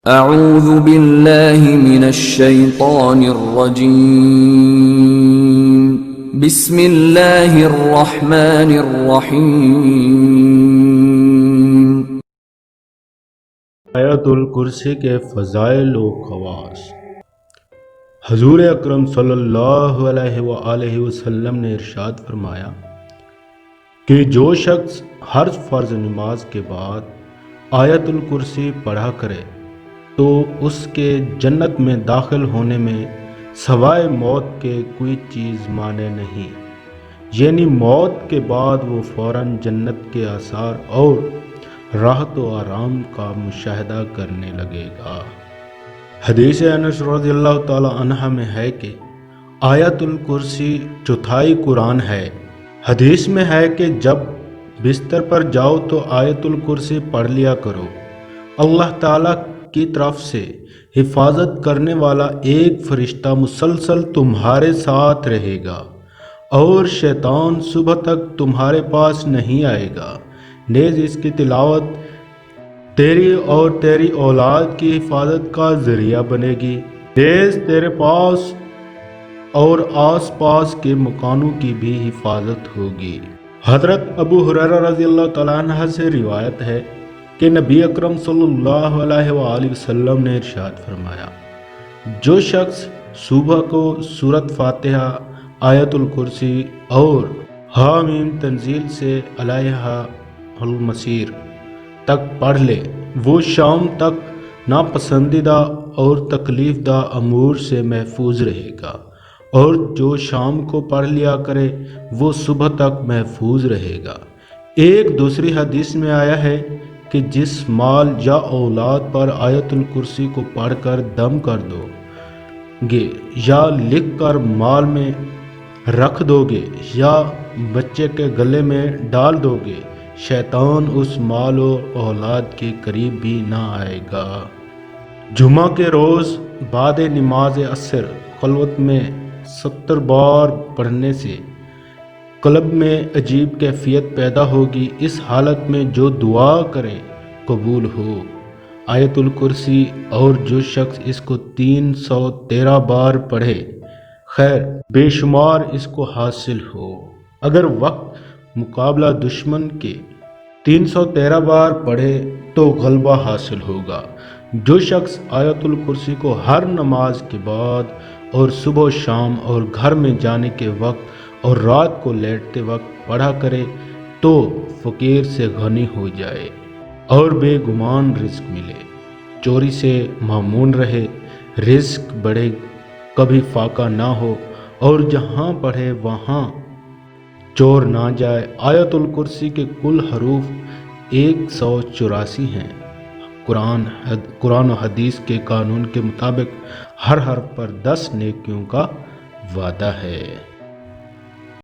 اعوذ باللہ من الشیطان الرجیم بسم اللہ الرحمن الرحیم۔ آیت الکرسی کے فضائل و خواص۔ حضور اکرم صلی اللہ علیہ وآلہ وسلم نے ارشاد فرمایا کہ جو شخص ہر فرض نماز کے بعد آیت الکرسی پڑھا کرے تو اس کے جنت میں داخل ہونے میں سوائے موت کے کوئی چیز مانے نہیں، یعنی موت کے بعد وہ فوراً جنت کے آثار اور راحت و آرام کا مشاہدہ کرنے لگے گا۔ حدیث انس رضی اللہ تعالی عنہ میں ہے کہ آیت الکرسی چوتھائی قرآن ہے۔ حدیث میں ہے کہ جب بستر پر جاؤ تو آیت الکرسی پڑھ لیا کرو، اللہ تعالیٰ کی طرف سے حفاظت کرنے والا ایک فرشتہ مسلسل تمہارے ساتھ رہے گا اور شیطان صبح تک تمہارے پاس نہیں آئے گا۔ نیز اس کی تلاوت تیری اور تیری اولاد کی حفاظت کا ذریعہ بنے گی، نیز تیرے پاس اور آس پاس کے مکانوں کی بھی حفاظت ہوگی۔ حضرت ابو ہریرہ رضی اللہ تعالیٰ عنہ سے روایت ہے کہ نبی اکرم صلی اللہ علیہ وآلہ وسلم نے ارشاد فرمایا، جو شخص صبح کو سورۃ فاتحہ، آیت الکرسی اور حامیم تنزیل سے علیہ المصیر تک پڑھ لے وہ شام تک ناپسندیدہ اور تکلیف دہ امور سے محفوظ رہے گا، اور جو شام کو پڑھ لیا کرے وہ صبح تک محفوظ رہے گا۔ ایک دوسری حدیث میں آیا ہے کہ جس مال یا اولاد پر آیت الکرسی کو پڑھ کر دم کر دو گے یا لکھ کر مال میں رکھ دو گے یا بچے کے گلے میں ڈال دو گے، شیطان اس مال و اولاد کے قریب بھی نہ آئے گا۔ جمعہ کے روز بعد نماز عصر خلوت میں 70 بار پڑھنے سے قلب میں عجیب کیفیت پیدا ہوگی، اس حالت میں جو دعا کرے قبول ہو۔ آیت الکرسی اور جو شخص اس کو 313 بار پڑھے خیر بے شمار اس کو حاصل ہو۔ اگر وقت مقابلہ دشمن کے 313 بار پڑھے تو غلبہ حاصل ہوگا۔ جو شخص آیت الکرسی کو ہر نماز کے بعد اور صبح و شام اور گھر میں جانے کے وقت اور رات کو لیٹتے وقت پڑھا کرے تو فقیر سے غنی ہو جائے اور بے گمان رزق ملے، چوری سے مامون رہے، رزق بڑھے، کبھی فاقہ نہ ہو، اور جہاں پڑھے وہاں چور نہ جائے۔ آیت الکرسی کے کل حروف 184 ہیں۔ قرآن و حدیث کے قانون کے مطابق ہر حرف پر 10 نیکیوں کا وعدہ ہے۔